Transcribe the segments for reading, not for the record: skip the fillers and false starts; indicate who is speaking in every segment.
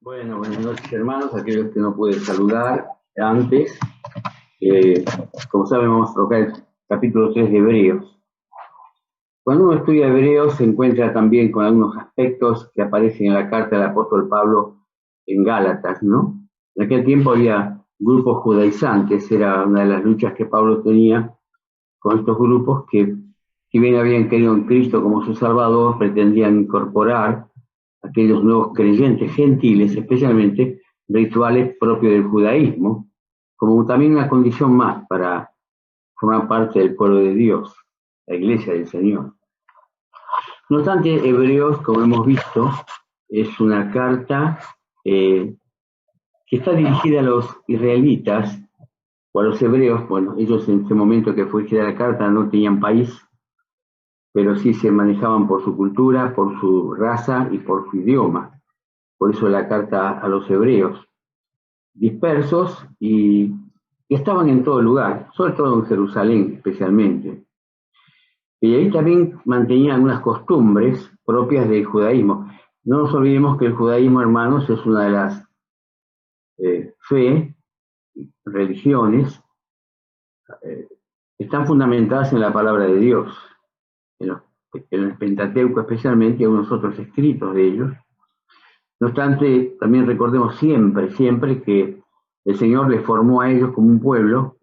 Speaker 1: Bueno, buenas noches hermanos, aquellos que no pude saludar antes. Eh, Como saben, vamos a tocar el capítulo 3 de Hebreos. Cuando uno estudia Hebreos se encuentra también con algunos aspectos que aparecen en la carta del apóstol Pablo en Gálatas, ¿no? En aquel tiempo había grupos judaizantes, era una de las luchas que Pablo tenía con estos grupos que, si bien habían creído en Cristo como su Salvador, pretendían incorporar aquellos nuevos creyentes gentiles, especialmente rituales propios del judaísmo, como también una condición más para formar parte del pueblo de Dios, la iglesia del Señor. No obstante, Hebreos, como hemos visto, es una carta que está dirigida a los israelitas o a los hebreos. Bueno, ellos en ese momento que fue escrita la carta no tenían país, pero sí se manejaban por su cultura, por su raza y por su idioma. Por eso la carta a los hebreos, dispersos y estaban en todo lugar, sobre todo en Jerusalén especialmente. Y ahí también mantenían algunas costumbres propias del judaísmo. No nos olvidemos que el judaísmo, hermanos, es una de las religiones, eh, están fundamentadas en la palabra de Dios, en el Pentateuco especialmente, y algunos otros escritos de ellos. No obstante, también recordemos siempre que el Señor les formó a ellos como un pueblo.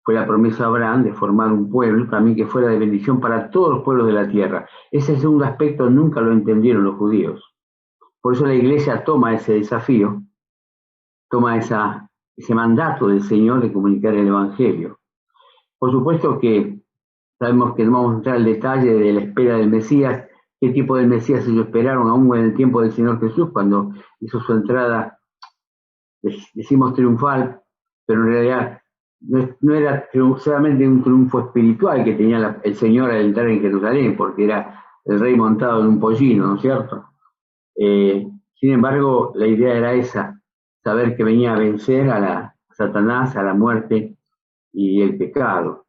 Speaker 1: Fue la promesa de Abraham de formar un pueblo también que fuera de bendición para todos los pueblos de la tierra. Ese segundo aspecto nunca lo entendieron los judíos. Por eso la iglesia toma ese desafío, toma ese mandato del Señor de comunicar el Evangelio. Por supuesto que sabemos que no vamos a entrar al detalle de la espera del Mesías, qué tipo de Mesías ellos esperaron aún en el tiempo del Señor Jesús, cuando hizo su entrada, decimos triunfal, pero en realidad no era solamente un triunfo espiritual que tenía el Señor al entrar en Jerusalén, porque era el rey montado en un pollino, ¿no es cierto? Sin embargo, la idea era esa, saber que venía a vencer a Satanás, a la muerte y el pecado.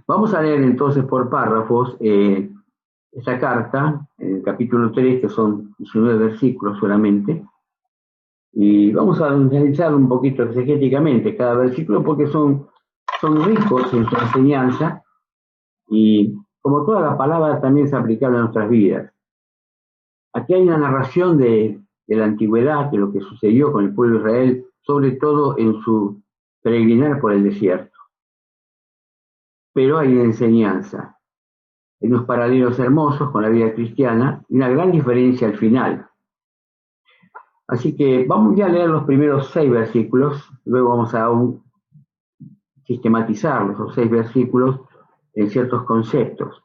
Speaker 1: Vamos a leer entonces por párrafos esta carta, en el capítulo 3, que son 19 versículos solamente, y vamos a analizar un poquito exegéticamente cada versículo porque son ricos en su enseñanza y como toda la palabra también es aplicable a nuestras vidas. Aquí hay una narración de la antigüedad, de lo que sucedió con el pueblo de Israel, sobre todo en su peregrinar por el desierto. Pero hay una enseñanza, hay unos paralelos hermosos con la vida cristiana y una gran diferencia al final. Así que vamos ya a leer los primeros 6 versículos, luego vamos a sistematizar los 6 versículos en ciertos conceptos.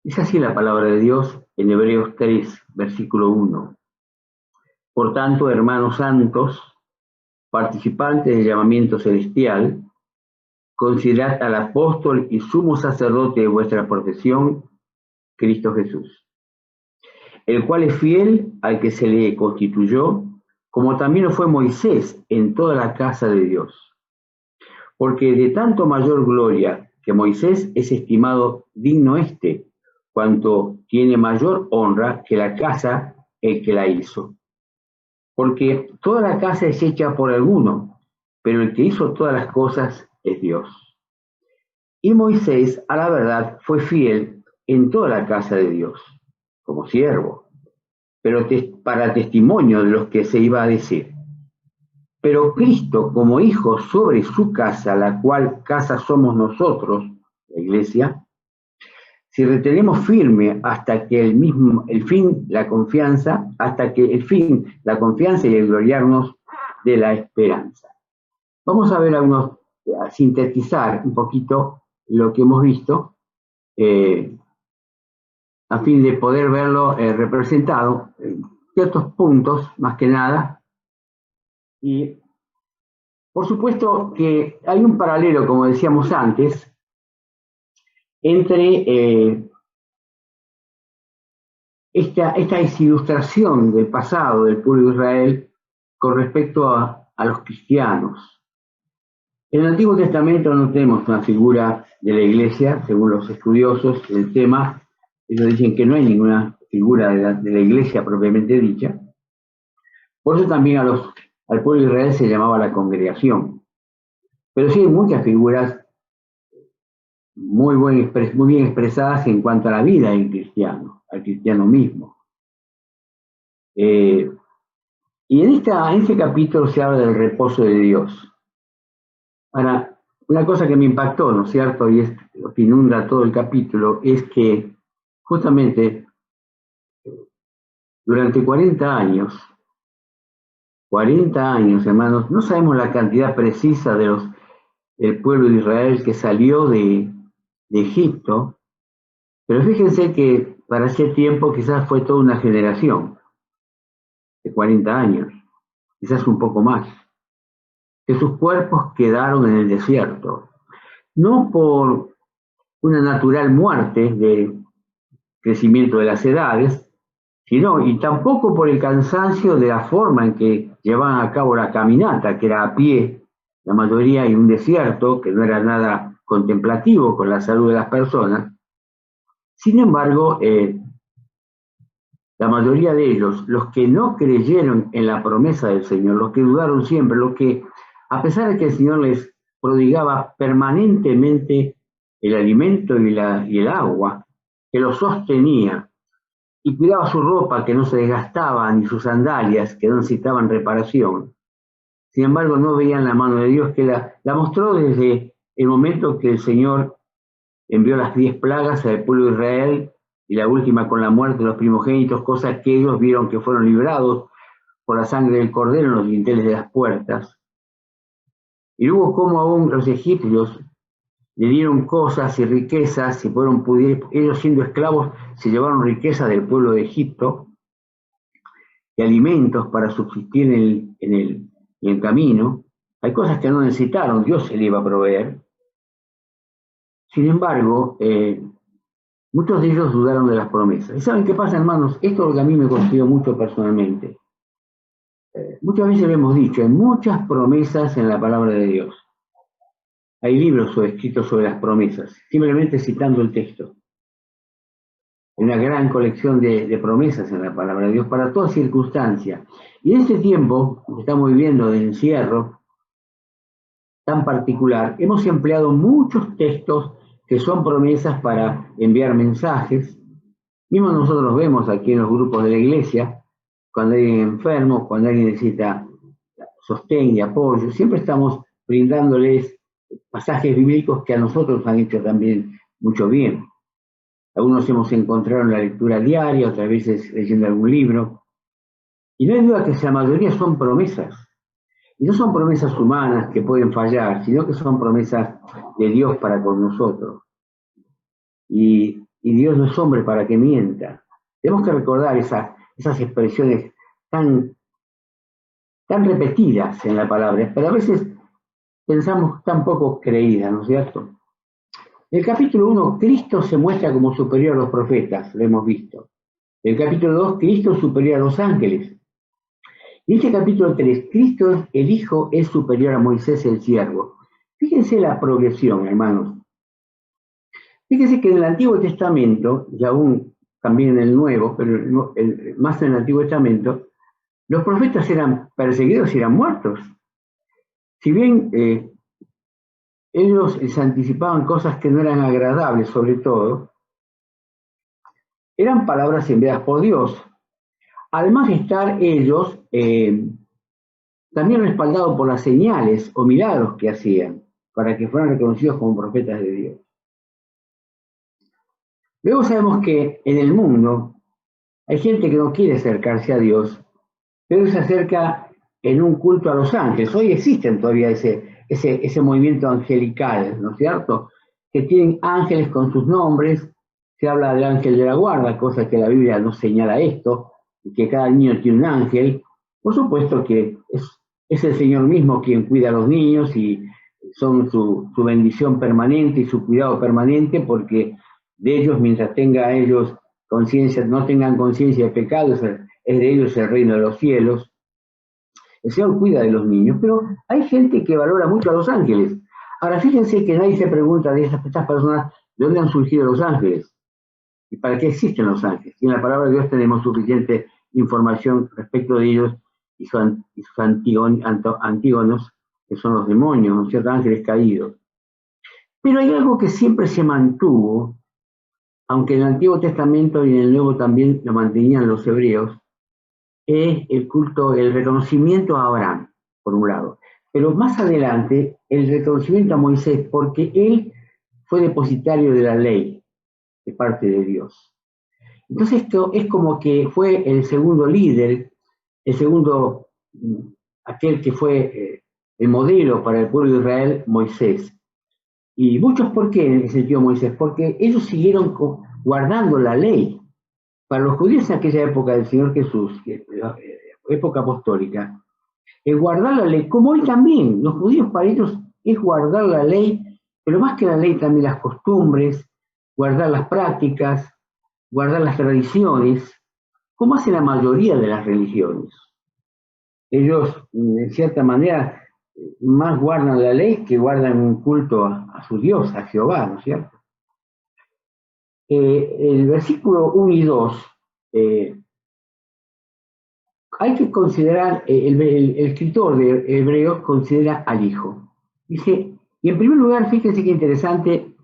Speaker 1: Es así la palabra de Dios en Hebreos 3, versículo 1. Por tanto, hermanos santos, participantes del llamamiento celestial, considerad al apóstol y sumo sacerdote de vuestra profesión, Cristo Jesús, el cual es fiel al que se le constituyó, como también lo fue Moisés en toda la casa de Dios. Porque de tanto mayor gloria que Moisés es estimado digno cuanto tiene mayor honra que la casa el que la hizo. Porque toda la casa es hecha por alguno, pero el que hizo todas las cosas es Dios. Y Moisés, a la verdad, fue fiel en toda la casa de Dios, como siervo, pero para testimonio de los que se iba a decir. Pero Cristo como hijo sobre su casa, la cual casa somos nosotros, la iglesia, si retenemos firme hasta que el fin, la confianza y el gloriarnos de la esperanza. Vamos a ver a sintetizar un poquito lo que hemos visto, a fin de poder verlo representado en ciertos puntos, más que nada. Y por supuesto que hay un paralelo, como decíamos antes, entre esta ilustración del pasado del pueblo de Israel con respecto a los cristianos. En el Antiguo Testamento no tenemos una figura de la iglesia, según los estudiosos del tema. Ellos dicen que no hay ninguna figura de la iglesia propiamente dicha. Por eso también al pueblo de Israel se llamaba la congregación. Pero sí hay muchas figuras muy bien expresadas en cuanto a la vida del cristiano, al cristiano mismo. Y en este capítulo se habla del reposo de Dios. Ahora, una cosa que me impactó, ¿no es cierto? Y es lo que inunda todo el capítulo, es que justamente durante 40 años, hermanos, no sabemos la cantidad precisa del pueblo de Israel que salió de Egipto, pero fíjense que para ese tiempo quizás fue toda una generación de 40 años, quizás un poco más, que sus cuerpos quedaron en el desierto, no por una natural muerte de crecimiento de las edades, sino y tampoco por el cansancio de la forma en que llevaban a cabo la caminata, que era a pie, la mayoría en un desierto, que no era nada contemplativo con la salud de las personas. Sin embargo, la mayoría de ellos, los que no creyeron en la promesa del Señor, los que dudaron siempre, los que, a pesar de que el Señor les prodigaba permanentemente el alimento y el agua, que los sostenía, y cuidaba su ropa que no se desgastaba, ni sus sandalias que no necesitaban reparación. Sin embargo, no veían la mano de Dios, que la mostró desde el momento que el Señor envió las 10 plagas al pueblo de Israel, y la última con la muerte de los primogénitos, cosas que ellos vieron que fueron librados por la sangre del cordero en los dinteles de las puertas. Y luego como aún los egipcios le dieron cosas y riquezas, y ellos siendo esclavos se llevaron riqueza del pueblo de Egipto, y alimentos para subsistir en el camino. Hay cosas que no necesitaron, Dios se le iba a proveer. Sin embargo, muchos de ellos dudaron de las promesas. ¿Y saben qué pasa, hermanos? Esto es lo que a mí me costó mucho personalmente. Muchas veces lo hemos dicho, hay muchas promesas en la palabra de Dios. Hay libros escritos sobre las promesas, simplemente citando el texto. Hay una gran colección de promesas en la palabra de Dios para toda circunstancia. Y en este tiempo que estamos viviendo de encierro tan particular, hemos empleado muchos textos que son promesas para enviar mensajes. Mismo nosotros vemos aquí en los grupos de la iglesia, cuando hay alguien enfermo, cuando alguien necesita sostén y apoyo, siempre estamos brindándoles pasajes bíblicos que a nosotros nos han hecho también mucho bien. Algunos hemos encontrado en la lectura diaria, otras veces leyendo algún libro. Y no hay duda que la mayoría son promesas. Y no son promesas humanas que pueden fallar, sino que son promesas de Dios para con nosotros. Y Dios no es hombre para que mienta. Tenemos que recordar esas expresiones tan repetidas en la palabra, pero a veces pensamos tan poco creídas, ¿no es cierto? En el capítulo 1, Cristo se muestra como superior a los profetas, lo hemos visto. En el capítulo 2, Cristo es superior a los ángeles. En este capítulo 3, Cristo, el Hijo, es superior a Moisés, el siervo. Fíjense la progresión, hermanos. Fíjense que en el Antiguo Testamento, y aún también en el Nuevo, pero más en el Antiguo Testamento, los profetas eran perseguidos y eran muertos. Si bien ellos les anticipaban cosas que no eran agradables, sobre todo, eran palabras enviadas por Dios. Además de estar ellos también respaldados por las señales o milagros que hacían, para que fueran reconocidos como profetas de Dios. Luego sabemos que en el mundo hay gente que no quiere acercarse a Dios, pero se acerca en un culto a los ángeles. Hoy existen todavía ese movimiento angelical, ¿no es cierto? Que tienen ángeles con sus nombres. Se habla del ángel de la guarda, cosa que la Biblia no señala esto, y que cada niño tiene un ángel. Por supuesto que es el Señor mismo quien cuida a los niños y son su bendición permanente y su cuidado permanente, porque de ellos, mientras tengan ellos conciencia, no tengan conciencia de pecados, es de ellos el reino de los cielos. El Señor cuida de los niños, pero hay gente que valora mucho a los ángeles. Ahora, fíjense que nadie se pregunta de estas personas de dónde han surgido los ángeles y para qué existen los ángeles. Y en la palabra de Dios tenemos suficiente información respecto de ellos y sus antígonos, que son los demonios, ¿no es cierto?, ángeles caídos. Pero hay algo que siempre se mantuvo, aunque en el Antiguo Testamento y en el Nuevo también lo mantenían los hebreos, es el culto, el reconocimiento a Abraham, por un lado. Pero más adelante, el reconocimiento a Moisés, porque él fue depositario de la ley de parte de Dios. Entonces esto es como que fue el segundo líder, el segundo, aquel que fue el modelo para el pueblo de Israel, Moisés. Y muchos, ¿por qué en ese sentido Moisés? Porque ellos siguieron guardando la ley. Para los judíos en aquella época del Señor Jesús, época apostólica, el guardar la ley, como hoy también, los judíos para ellos es guardar la ley, pero más que la ley también las costumbres, guardar las prácticas, guardar las tradiciones, como hace la mayoría de las religiones. Ellos, en cierta manera, más guardan la ley que guardan un culto a su Dios, a Jehová, ¿no es cierto? El versículo 1 y 2, hay que considerar, el escritor de Hebreos considera al Hijo. Dice, y en primer lugar, fíjense qué interesante,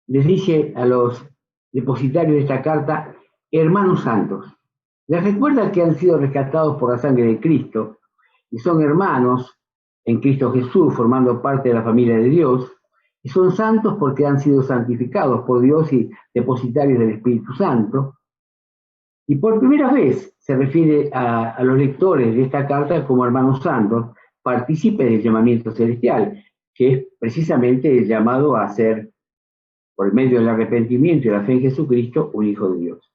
Speaker 1: les dice a los depositarios de esta carta, hermanos santos. Les recuerda que han sido rescatados por la sangre de Cristo y son hermanos en Cristo Jesús, formando parte de la familia de Dios, y son santos porque han sido santificados por Dios y depositarios del Espíritu Santo. Y por primera vez se refiere a los lectores de esta carta como hermanos santos, partícipes del llamamiento celestial, que es precisamente el llamado a ser, por medio del arrepentimiento y la fe en Jesucristo, un hijo de Dios.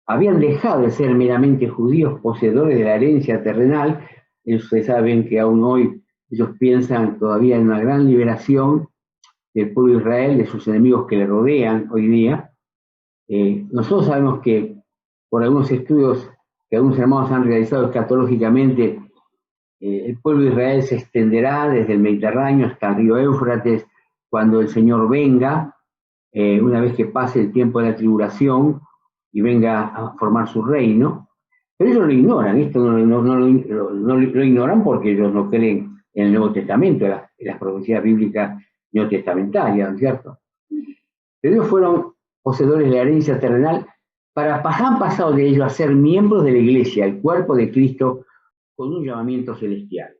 Speaker 1: Habían dejado de ser meramente judíos poseedores de la herencia terrenal. Ustedes saben que aún hoy ellos piensan todavía en una gran liberación del pueblo de Israel, de sus enemigos que le rodean hoy día. Nosotros sabemos que por algunos estudios que algunos hermanos han realizado escatológicamente, el pueblo de Israel se extenderá desde el Mediterráneo hasta el río Éufrates cuando el Señor venga, una vez que pase el tiempo de la tribulación y venga a formar su reino. Pero ellos lo ignoran, esto no lo ignoran porque ellos no creen en el Nuevo Testamento, en las profecías bíblicas neotestamentarias, ¿no es cierto? Pero ellos fueron poseedores de la herencia terrenal, han pasado de ello a ser miembros de la Iglesia, el cuerpo de Cristo, con un llamamiento celestial.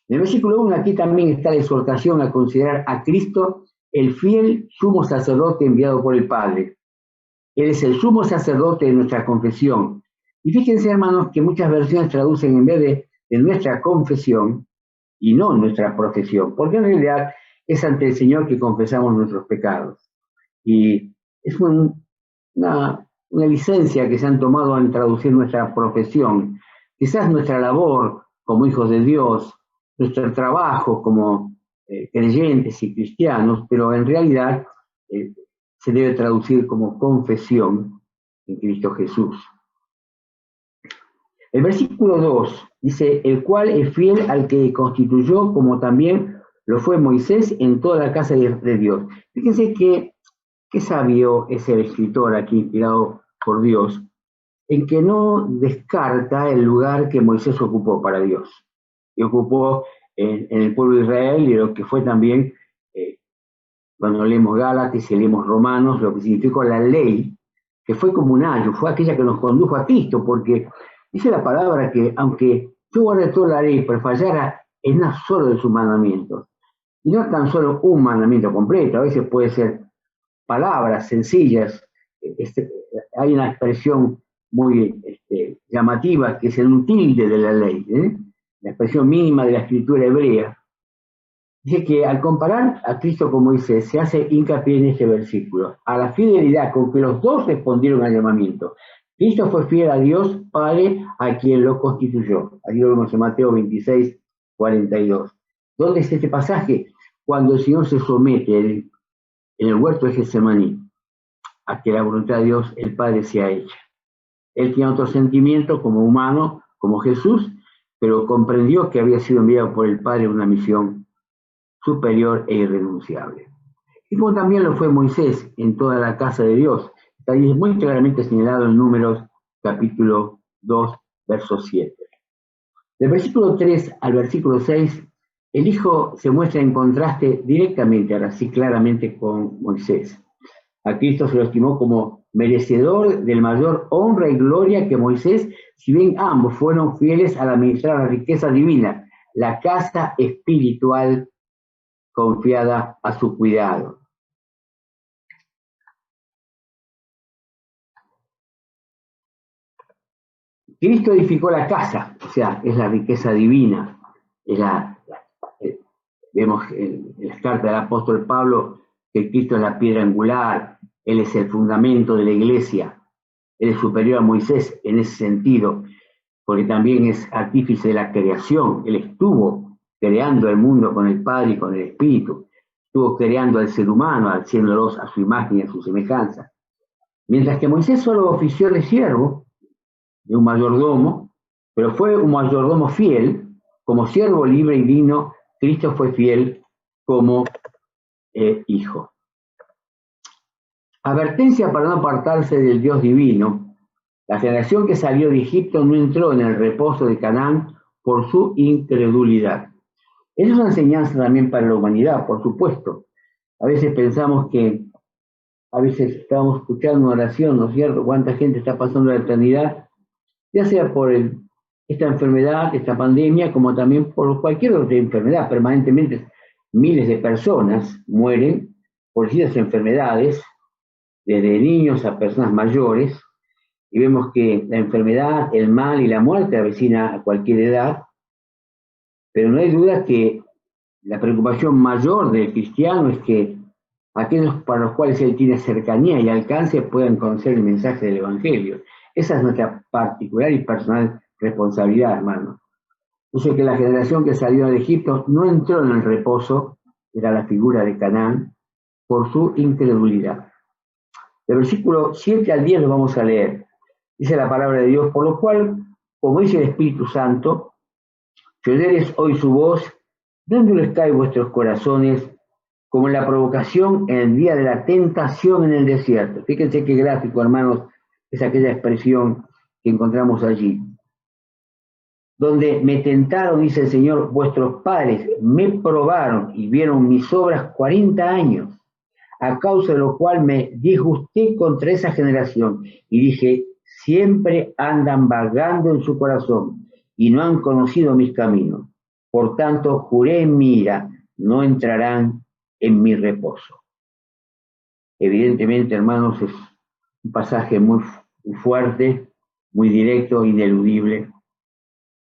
Speaker 1: En el versículo 1 aquí también está la exhortación a considerar a Cristo el fiel sumo sacerdote enviado por el Padre. Él es el sumo sacerdote de nuestra confesión. Y fíjense, hermanos, que muchas versiones traducen en vez de nuestra confesión y no nuestra profesión, porque en realidad es ante el Señor que confesamos nuestros pecados. Y es una licencia que se han tomado en traducir nuestra profesión. Quizás nuestra labor como hijos de Dios, nuestro trabajo como creyentes y cristianos, pero en realidad se debe traducir como confesión en Cristo Jesús. El versículo 2 dice, el cual es fiel al que constituyó, como también lo fue Moisés en toda la casa de Dios. Fíjense qué sabio es el escritor aquí, inspirado por Dios, en que no descarta el lugar que Moisés ocupó para Dios. Y ocupó en el pueblo de Israel y lo que fue también, cuando leemos Gálatas y leemos Romanos, lo que significó la ley, que fue como un ayo, fue aquella que nos condujo a Cristo, porque dice la palabra que aunque yo guardé toda la ley, pero fallara en uno solo de sus mandamientos, y no tan solo un mandamiento completo, a veces puede ser palabras sencillas, hay una expresión muy llamativa que es el un tilde de la ley, la expresión mínima de la escritura hebrea. Dice que al comparar a Cristo con Moisés se hace hincapié en este versículo, a la fidelidad con que los dos respondieron al llamamiento. Cristo fue fiel a Dios Padre, a quien lo constituyó. Ahí lo vemos en Mateo 26, 42. ¿Dónde es este pasaje? Cuando el Señor se somete en el huerto de Getsemaní a que la voluntad de Dios, el Padre, sea hecha. Él tiene otro sentimiento como humano, como Jesús, pero comprendió que había sido enviado por el Padre una misión superior e irrenunciable. Y como también lo fue Moisés en toda la casa de Dios. Está ahí muy claramente señalado en Números capítulo 2, verso 7. Del versículo 3 al versículo 6, el Hijo se muestra en contraste directamente, ahora sí claramente, con Moisés. A Cristo se lo estimó como merecedor de mayor honra y gloria que Moisés, si bien ambos fueron fieles al administrar la riqueza divina, la casa espiritual confiada a su cuidado. Cristo edificó la casa, o sea, es la riqueza divina. Es vemos en las cartas del apóstol Pablo que Cristo es la piedra angular, Él es el fundamento de la iglesia, Él es superior a Moisés en ese sentido, porque también es artífice de la creación. Él estuvo creando el mundo con el Padre y con el Espíritu, estuvo creando al ser humano, haciéndolos a su imagen y a su semejanza. Mientras que Moisés solo ofició de siervo, de un mayordomo, pero fue un mayordomo fiel, como siervo libre y digno. Cristo fue fiel como hijo. Advertencia para no apartarse del Dios divino. La generación que salió de Egipto no entró en el reposo de Canaán por su incredulidad. Esa es una enseñanza también para la humanidad, por supuesto. A veces pensamos que, a veces estamos escuchando una oración, ¿no es cierto? ¿Cuánta gente está pasando la eternidad? Ya sea por esta enfermedad, esta pandemia, como también por cualquier otra enfermedad. Permanentemente miles de personas mueren por distintas enfermedades, desde niños a personas mayores, y vemos que la enfermedad, el mal y la muerte avecina a cualquier edad, pero no hay duda que la preocupación mayor del cristiano es que aquellos para los cuales él tiene cercanía y alcance puedan conocer el mensaje del Evangelio. Esa es nuestra particular y personal responsabilidad, hermano. Yo sé que la generación que salió de Egipto no entró en el reposo, era la figura de Canaán, por su incredulidad. Del versículo 7 al 10 lo vamos a leer. Dice la palabra de Dios, por lo cual, como dice el Espíritu Santo, si oyeres hoy su voz, no endurezcáis vuestros corazones, como en la provocación en el día de la tentación en el desierto. Fíjense qué gráfico, hermanos, es aquella expresión que encontramos allí. Donde me tentaron, dice el Señor, vuestros padres me probaron y vieron mis obras 40 años, a causa de lo cual me disgusté contra esa generación y dije, siempre andan vagando en su corazón y no han conocido mis caminos. Por tanto, juré en mi ira, no entrarán en mi reposo. Evidentemente, hermanos, es un pasaje muy fuerte, muy directo, ineludible.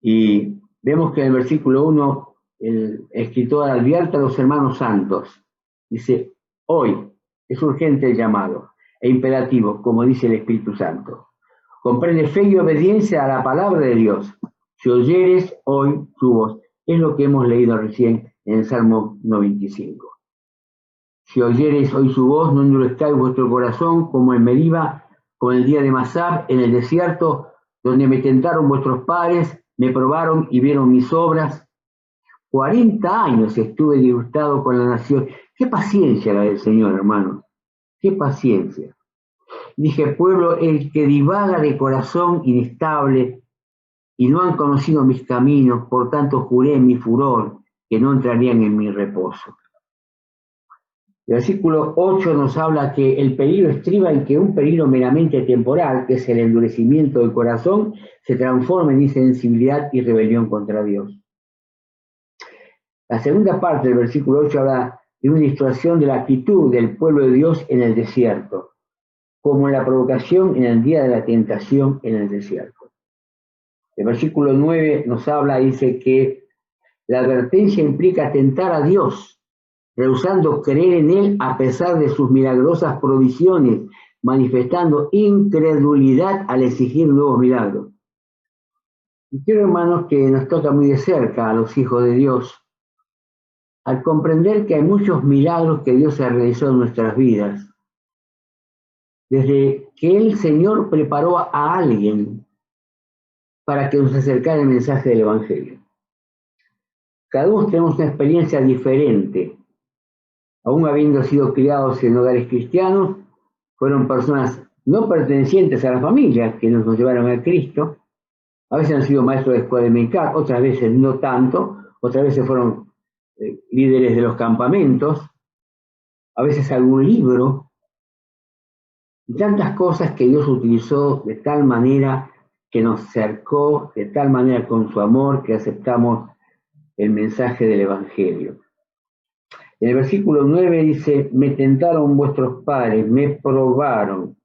Speaker 1: Y vemos que en el versículo 1 el escritor advierte a los hermanos santos. Dice, hoy es urgente el llamado e imperativo, como dice el Espíritu Santo. Comprende fe y obediencia a la palabra de Dios. Si oyeres hoy su voz. Es lo que hemos leído recién en el Salmo 95. Si oyereis hoy su voz, no endurezcáis vuestro corazón como en Meriba, como el día de Masab, en el desierto, donde me tentaron vuestros padres, me probaron y vieron mis obras. 40 años estuve disgustado con la nación. Qué paciencia la del Señor, hermano. Qué paciencia. Dije, pueblo, el que divaga de corazón inestable y no han conocido mis caminos, por tanto juré en mi furor que no entrarían en mi reposo. El versículo 8 nos habla que el peligro estriba en que un peligro meramente temporal, que es el endurecimiento del corazón, se transforma en insensibilidad y rebelión contra Dios. La segunda parte del versículo 8 habla de una ilustración de la actitud del pueblo de Dios en el desierto, como en la provocación en el día de la tentación en el desierto. El versículo 9 nos habla, dice que la advertencia implica tentar a Dios, rehusando creer en Él a pesar de sus milagrosas provisiones, manifestando incredulidad al exigir nuevos milagros. Y quiero, hermanos, que nos toca muy de cerca a los hijos de Dios, al comprender que hay muchos milagros que Dios ha realizado en nuestras vidas. Desde que el Señor preparó a alguien para que nos acercara el mensaje del Evangelio. Cada uno tenemos una experiencia diferente. Aún habiendo sido criados en hogares cristianos, fueron personas no pertenecientes a la familia que nos llevaron a Cristo, A veces han sido maestros de escuela militar, otras veces no tanto, otras veces fueron líderes de los campamentos, a veces algún libro, y tantas cosas que Dios utilizó de tal manera que nos cercó, de tal manera con su amor que aceptamos el mensaje del Evangelio. En el versículo 9 dice, me tentaron vuestros padres, me probaron,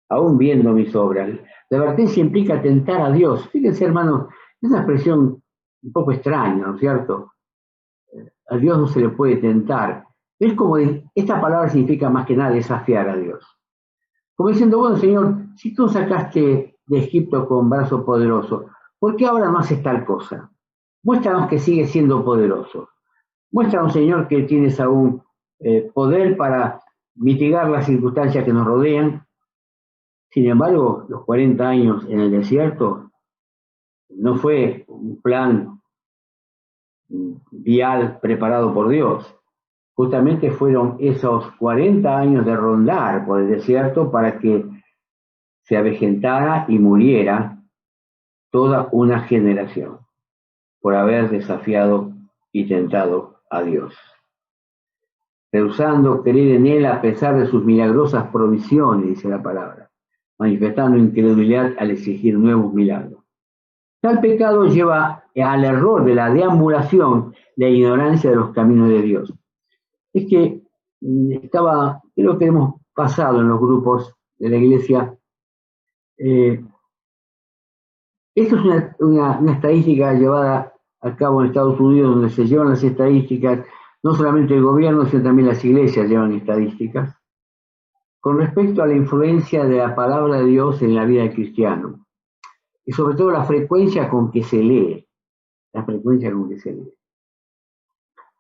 Speaker 1: aún viendo mis obras. La advertencia implica tentar a Dios. Fíjense, hermanos, es una expresión un poco extraña, ¿no es cierto? A Dios no se le puede tentar. Es como, esta palabra significa más que nada desafiar a Dios. Como diciendo, bueno, Señor, si tú sacaste de Egipto con brazo poderoso, ¿por qué ahora no haces tal cosa? Muéstranos que sigues siendo poderoso. Muéstranos, Señor, que tienes aún poder para mitigar las circunstancias que nos rodean. Sin embargo, los 40 años en el desierto no fue un plan vial preparado por Dios. Justamente fueron esos 40 años de rondar por el desierto para que se avejentara y muriera toda una generación por haber desafiado y tentado a Dios, rehusando creer en Él a pesar de sus milagrosas provisiones, dice la palabra, manifestando incredulidad al exigir nuevos milagros. Tal pecado lleva al error de la deambulación, la ignorancia de los caminos de Dios. Es que creo que hemos pasado en los grupos de la iglesia. Esto es una estadística llevada a cabo en Estados Unidos, donde se llevan las estadísticas, no solamente el gobierno, sino también las iglesias llevan estadísticas, con respecto a la influencia de la palabra de Dios en la vida del cristiano, y sobre todo la frecuencia con que se lee, la frecuencia con que se lee.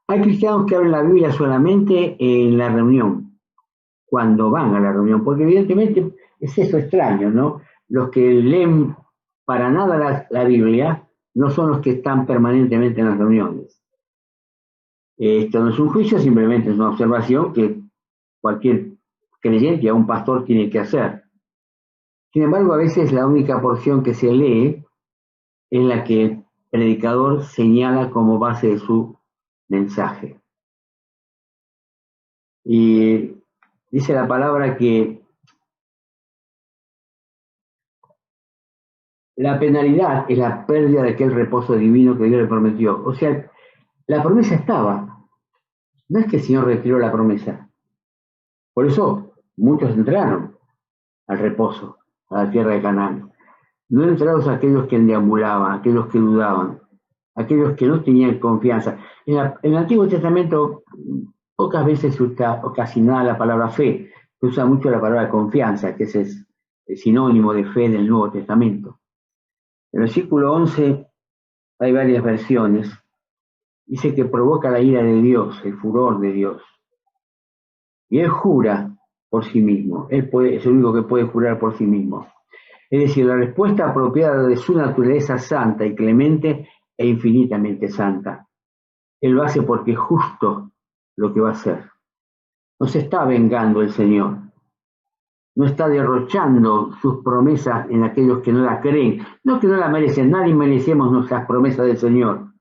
Speaker 1: Hay cristianos que abren la Biblia solamente en la reunión, cuando van a la reunión, porque evidentemente es eso extraño, ¿no? Los que leen para nada la Biblia no son los que están permanentemente en las reuniones. Esto no es un juicio, simplemente es una observación que cualquier creyente, a un pastor, tiene que hacer. Sin embargo, a veces la única porción que se lee es la que el predicador señala como base de su mensaje. Y dice la palabra que la penalidad es la pérdida de aquel reposo divino que Dios le prometió. O sea, la promesa estaba. No es que el Señor retiró la promesa. Por eso muchos entraron al reposo, a la tierra de Canaán. No entraron aquellos que deambulaban, aquellos que dudaban, aquellos que no tenían confianza. En el Antiguo Testamento pocas veces se usa, o casi nada, la palabra fe. Se usa mucho la palabra confianza, que ese es el sinónimo de fe del Nuevo Testamento. En el versículo 11 hay varias versiones. Dice que provoca la ira de Dios, el furor de Dios. Y Él jura por sí mismo. Él es el único que puede jurar por sí mismo. Es decir, la respuesta apropiada de su naturaleza santa y clemente e infinitamente santa. Él lo hace porque es justo lo que va a hacer. No se está vengando el Señor. No está derrochando sus promesas en aquellos que no la creen. No que no la merecen. Nadie merecemos nuestras promesas del Señor.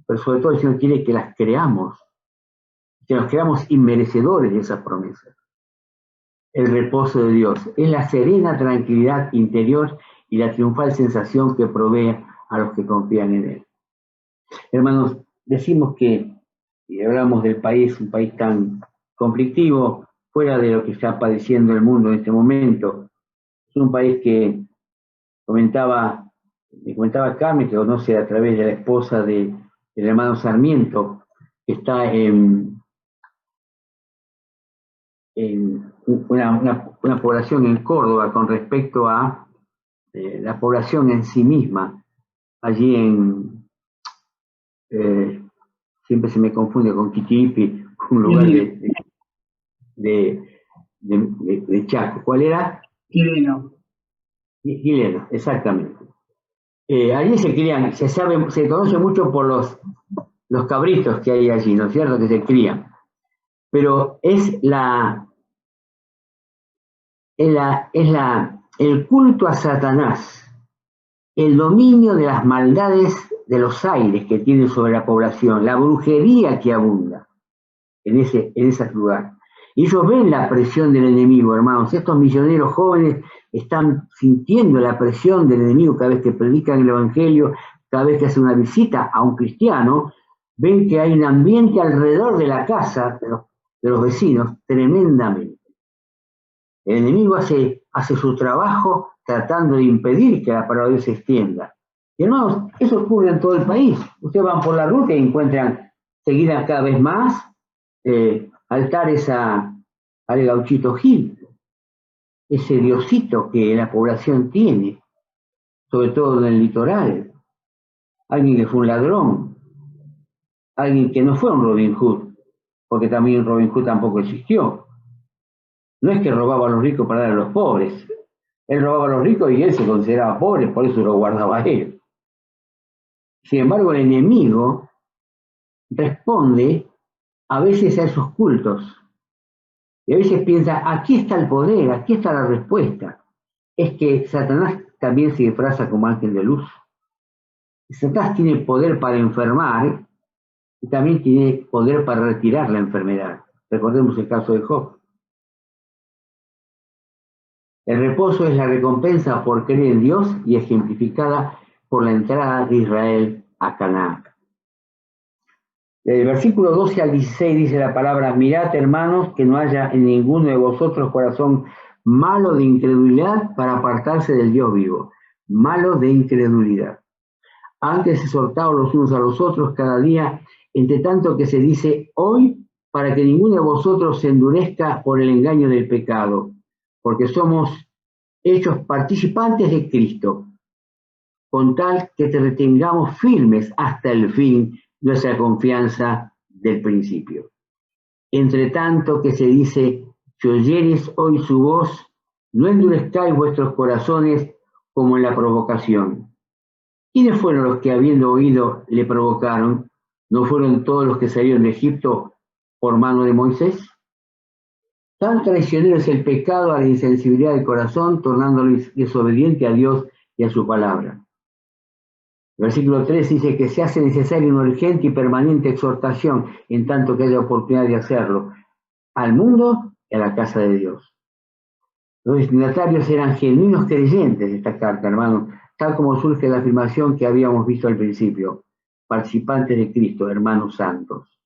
Speaker 1: Pero sobre todo el Señor quiere que las creamos. Que nos creamos inmerecedores de esas promesas. El reposo de Dios es la serena tranquilidad interior y la triunfal sensación que provee a los que confían en Él. Hermanos, decimos que, y hablamos del país, un país tan conflictivo, fuera de lo que está padeciendo el mundo en este momento, es un país que me comentaba Carmen, que conoce a través de la esposa del hermano Sarmiento, que está en una población en Córdoba con respecto a la población en sí misma, allí siempre se me confunde con Quitipi, un lugar de Chaco. ¿Cuál era?
Speaker 2: Quileno.
Speaker 1: Quileno, exactamente. Allí se crían, se conoce mucho por los cabritos que hay allí, ¿no es cierto? Que se crían. Pero es el culto a Satanás el dominio de las maldades de los aires que tiene sobre la población, la brujería que abunda en ese lugar. Y ellos ven la presión del enemigo, hermanos. Estos misioneros jóvenes están sintiendo la presión del enemigo cada vez que predican el Evangelio, cada vez que hacen una visita a un cristiano, ven que hay un ambiente alrededor de la casa de los vecinos tremendamente. El enemigo hace su trabajo tratando de impedir que la palabra de Dios se extienda. Y hermanos, eso ocurre en todo el país. Ustedes van por la ruta y encuentran seguidas cada vez más altares al Gauchito Gil, ese diosito que la población tiene, sobre todo en el litoral. Alguien que fue un ladrón, alguien que no fue un Robin Hood, porque también Robin Hood tampoco existió. No es que robaba a los ricos para dar a los pobres. Él robaba a los ricos y él se consideraba pobre, por eso lo guardaba a él. Sin embargo, el enemigo responde a veces a esos cultos. Y a veces piensa, aquí está el poder, aquí está la respuesta. Es que Satanás también se disfraza como ángel de luz. Satanás tiene poder para enfermar y también tiene poder para retirar la enfermedad. Recordemos el caso de Job. El reposo es la recompensa por creer en Dios y ejemplificada por la entrada de Israel a Canaán. Del versículo 12 al 16 dice la palabra: mirad, hermanos, que no haya en ninguno de vosotros corazón malo de incredulidad para apartarse del Dios vivo. Malo de incredulidad. Antes exhortaos los unos a los otros cada día, entre tanto que se dice hoy, para que ninguno de vosotros se endurezca por el engaño del pecado, porque somos hechos participantes de Cristo, con tal que te retengamos firmes hasta el fin nuestra confianza del principio. Entre tanto que se dice, si oyereis hoy su voz, no endurezcáis vuestros corazones como en la provocación. ¿Quiénes fueron los que, habiendo oído, le provocaron? ¿No fueron todos los que salieron de Egipto por mano de Moisés? Tan traicionero es el pecado a la insensibilidad del corazón, tornándolo desobediente a Dios y a su palabra. El versículo 3 dice que se hace necesaria una urgente y permanente exhortación, en tanto que haya oportunidad de hacerlo, al mundo y a la casa de Dios. Los destinatarios eran genuinos creyentes de esta carta, hermanos, tal como surge la afirmación que habíamos visto al principio: participantes de Cristo, hermanos santos.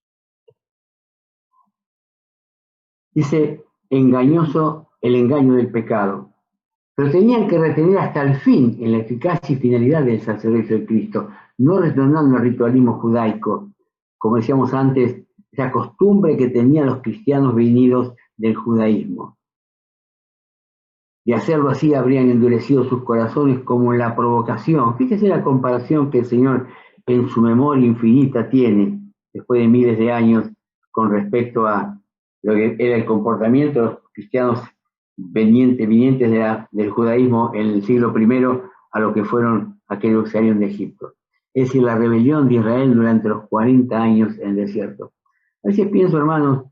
Speaker 1: Dice, engañoso el engaño del pecado. Pero tenían que retener hasta el fin en la eficacia y finalidad del sacerdocio de Cristo, no retornando al ritualismo judaico, como decíamos antes, esa costumbre que tenían los cristianos venidos del judaísmo. De hacerlo así habrían endurecido sus corazones como en la provocación. Fíjese la comparación que el Señor en su memoria infinita tiene, después de miles de años, con respecto a lo que era el comportamiento de los cristianos vinientes del judaísmo en el siglo I a lo que fueron aquellos que salieron de Egipto. Es decir, la rebelión de Israel durante los 40 años en el desierto. A veces pienso, hermanos,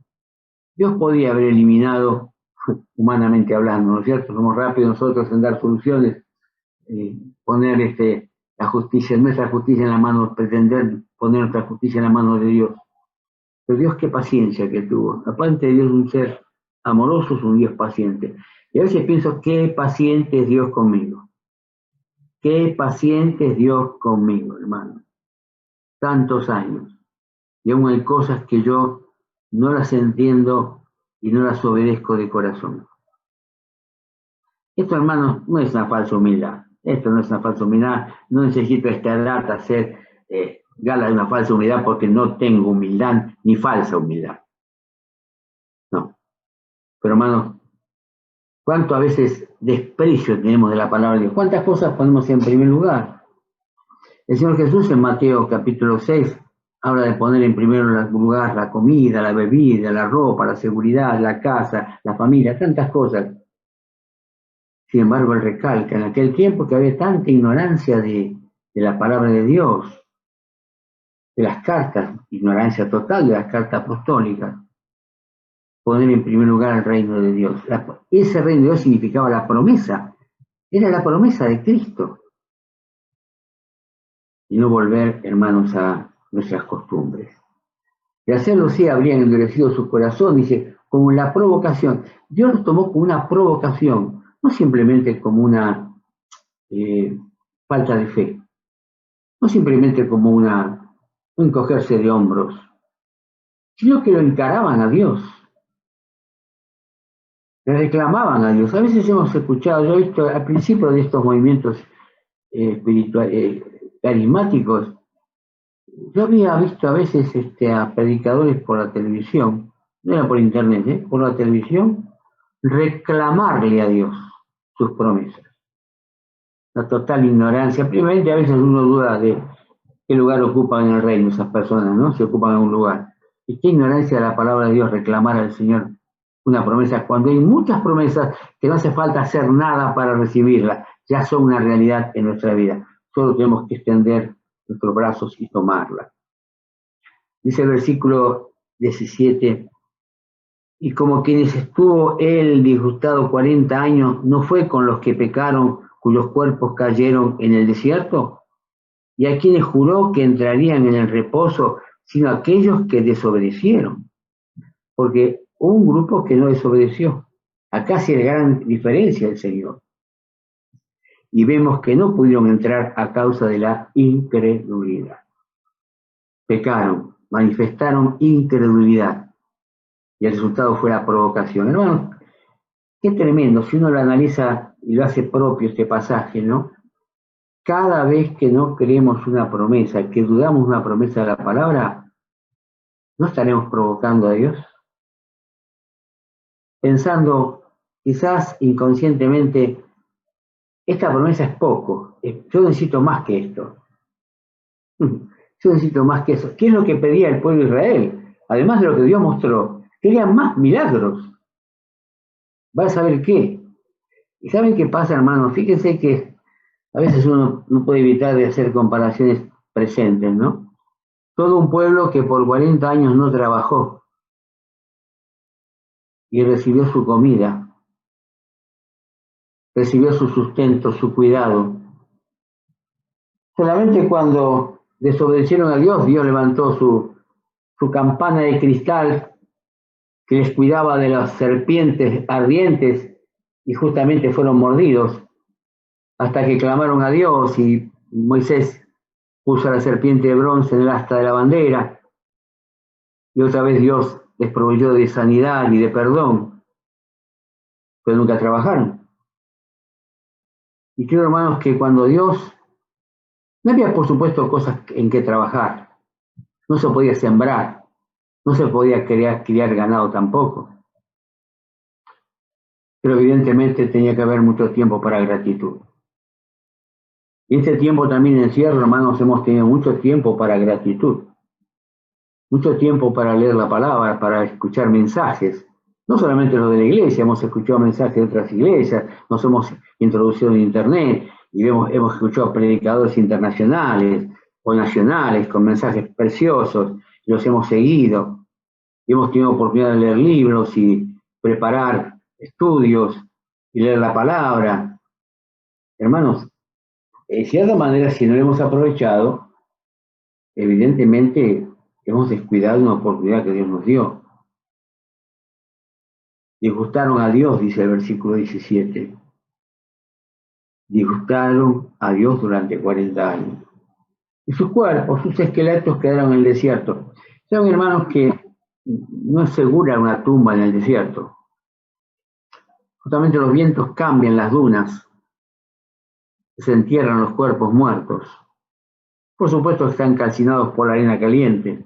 Speaker 1: Dios podía haber eliminado, humanamente hablando, ¿no es cierto? Somos rápidos nosotros en dar soluciones, poner la justicia, nuestra justicia en la mano, pretender poner nuestra justicia en la mano de Dios. Pero Dios, qué paciencia que tuvo. Aparte de Dios, un ser amoroso, es un Dios paciente. Y a veces pienso, qué paciente es Dios conmigo. Qué paciente es Dios conmigo, hermano. Tantos años. Y aún hay cosas que yo no las entiendo y no las obedezco de corazón. Esto, hermanos, no es una falsa humildad. Esto no es una falsa humildad. No necesito esta edad hacer gala de una falsa humildad porque no tengo humildad ni falsa humildad. No. Pero, hermanos, ¿cuánto a veces desprecio tenemos de la palabra de Dios? ¿Cuántas cosas ponemos en primer lugar? El Señor Jesús en Mateo capítulo 6 habla de poner en primer lugar la comida, la bebida, la ropa, la seguridad, la casa, la familia, tantas cosas. Sin embargo, él recalca en aquel tiempo que había tanta ignorancia de la palabra de Dios, de las cartas, ignorancia total de las cartas apostólicas, poner en primer lugar el reino de Dios. Ese reino de Dios significaba la promesa, era la promesa de Cristo. y no volver, hermanos, a nuestras costumbres. De hacerlo sí habrían endurecido su corazón, dice, como la provocación. Dios lo tomó como una provocación, no simplemente como una falta de fe, no simplemente como un encogerse de hombros, sino que lo encaraban a Dios, le reclamaban a Dios. A veces hemos escuchado, yo he visto al principio de estos movimientos carismáticos, yo había visto a veces a predicadores por la televisión, no era por internet, por la televisión, reclamarle a Dios sus promesas. La total ignorancia. Primeramente, a veces uno duda de qué lugar ocupan en el reino esas personas, ¿no? Si ocupan en un lugar. Y qué ignorancia de la palabra de Dios reclamar al Señor una promesa, cuando hay muchas promesas que no hace falta hacer nada para recibirlas, ya son una realidad en nuestra vida. Solo tenemos que extender nuestros brazos y tomarla. Dice el versículo 17, y como quienes estuvo él disgustado 40 años, ¿no fue con los que pecaron, cuyos cuerpos cayeron en el desierto? Y a quienes juró que entrarían en el reposo, sino aquellos que desobedecieron. Porque hubo un grupo que no desobedeció. Acá sí hay gran diferencia el Señor. Y vemos que no pudieron entrar a causa de la incredulidad. Pecaron, manifestaron incredulidad. Y el resultado fue la provocación. Hermanos, qué tremendo, si uno lo analiza y lo hace propio este pasaje, ¿no? Cada vez que no creemos una promesa, que dudamos una promesa de la palabra, ¿no estaremos provocando a Dios? Pensando, quizás inconscientemente, esta promesa es poco, yo necesito más que esto. Yo necesito más que eso. ¿Qué es lo que pedía el pueblo de Israel? Además de lo que Dios mostró, querían más milagros. ¿Va a saber qué? ¿Y saben qué pasa, hermanos? Fíjense que a veces uno no puede evitar de hacer comparaciones presentes, ¿no? Todo un pueblo que por 40 años no trabajó y recibió su comida, recibió su sustento, su cuidado. Solamente cuando desobedecieron a Dios, Dios levantó su campana de cristal que les cuidaba de las serpientes ardientes y justamente fueron mordidos hasta que clamaron a Dios y Moisés puso a la serpiente de bronce en el asta de la bandera y otra vez Dios les proveyó de sanidad y de perdón, pero nunca trabajaron. Y creo, hermanos, que cuando Dios, no había por supuesto cosas en que trabajar, no se podía sembrar, no se podía criar ganado tampoco, pero evidentemente tenía que haber mucho tiempo para gratitud. Y este tiempo también en encierro, hermanos, hemos tenido mucho tiempo para gratitud, mucho tiempo para leer la palabra, para escuchar mensajes, no solamente los de la iglesia, hemos escuchado mensajes de otras iglesias, nos hemos introducido en internet y hemos escuchado predicadores internacionales o nacionales con mensajes preciosos, y los hemos seguido, y hemos tenido oportunidad de leer libros y preparar estudios y leer la palabra. Hermanos, de cierta manera, si no lo hemos aprovechado, evidentemente hemos descuidado una oportunidad que Dios nos dio. Disgustaron a Dios, dice el versículo 17. Disgustaron a Dios durante 40 años. Y sus cuerpos, sus esqueletos quedaron en el desierto. Saben, hermanos, que no es segura una tumba en el desierto. Justamente los vientos cambian las dunas, se entierran los cuerpos muertos. Por supuesto están calcinados por la arena caliente.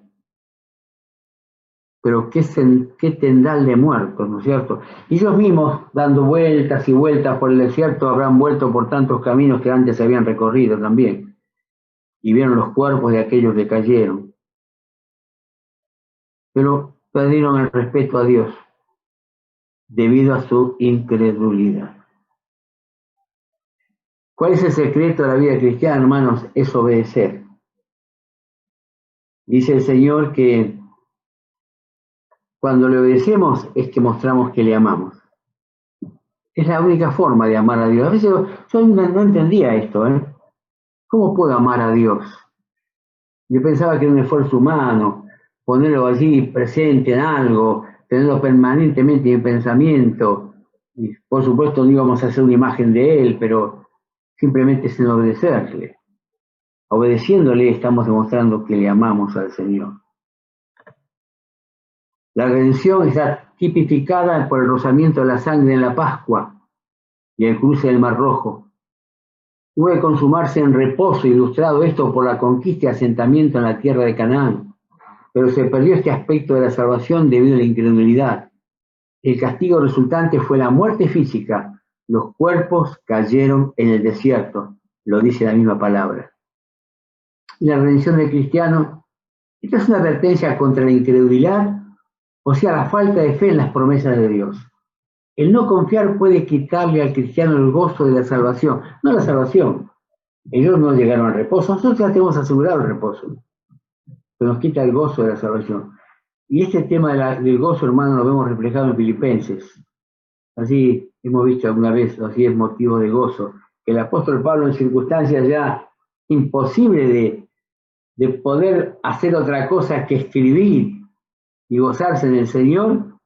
Speaker 1: Pero qué tendal de muertos, ¿no es cierto? Y ellos mismos, dando vueltas y vueltas por el desierto, habrán vuelto por tantos caminos que antes habían recorrido también. Y vieron los cuerpos de aquellos que cayeron. Pero perdieron el respeto a Dios debido a su incredulidad. ¿Cuál es el secreto de la vida cristiana, hermanos? Es obedecer. Dice el Señor que cuando le obedecemos es que mostramos que le amamos. Es la única forma de amar a Dios. A veces yo no entendía esto, ¿eh? ¿Cómo puedo amar a Dios? Yo pensaba que era un esfuerzo humano, ponerlo allí presente en algo, tenerlo permanentemente en pensamiento. Y por supuesto no íbamos a hacer una imagen de él, pero simplemente es en obedecerle. Obedeciéndole estamos demostrando que le amamos al Señor. La redención está tipificada por el rozamiento de la sangre en la Pascua y el cruce del Mar Rojo. Tuvo que consumarse en reposo, ilustrado esto por la conquista y asentamiento en la tierra de Canaán. Pero se perdió este aspecto de la salvación debido a la incredulidad. El castigo resultante fue la muerte física. Los cuerpos cayeron en el desierto, lo dice la misma palabra. Y la redención del cristiano, esta es una advertencia contra la incredulidad, o sea, la falta de fe en las promesas de Dios. El no confiar puede quitarle al cristiano el gozo de la salvación, no la salvación. Ellos no llegaron al reposo, nosotros ya tenemos asegurado el reposo, pero nos quita el gozo de la salvación. Y este tema del gozo, hermano, lo vemos reflejado en Filipenses. Así hemos visto alguna vez, así es motivo de gozo, que el apóstol Pablo en circunstancias ya imposibles de poder hacer otra cosa que escribir y gozarse en el Señor,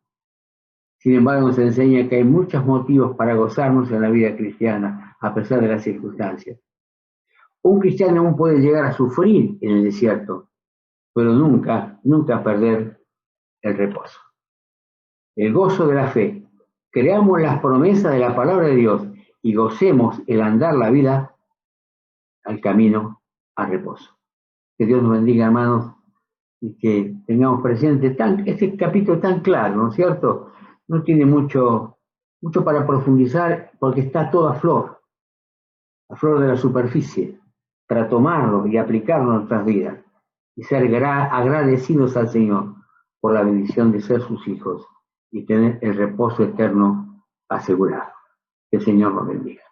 Speaker 1: sin embargo nos enseña que hay muchos motivos para gozarnos en la vida cristiana, a pesar de las circunstancias. Un cristiano aún puede llegar a sufrir en el desierto, pero nunca perder el reposo. El gozo de la fe. Creamos las promesas de la palabra de Dios y gocemos el andar la vida al camino al reposo. Que Dios nos bendiga, hermanos, y que tengamos presente este capítulo tan claro, ¿no es cierto? No tiene mucho para profundizar porque está todo a flor de la superficie, para tomarlo y aplicarlo en nuestras vidas y ser agradecidos al Señor por la bendición de ser sus hijos y tener el reposo eterno asegurado. Que el Señor nos bendiga.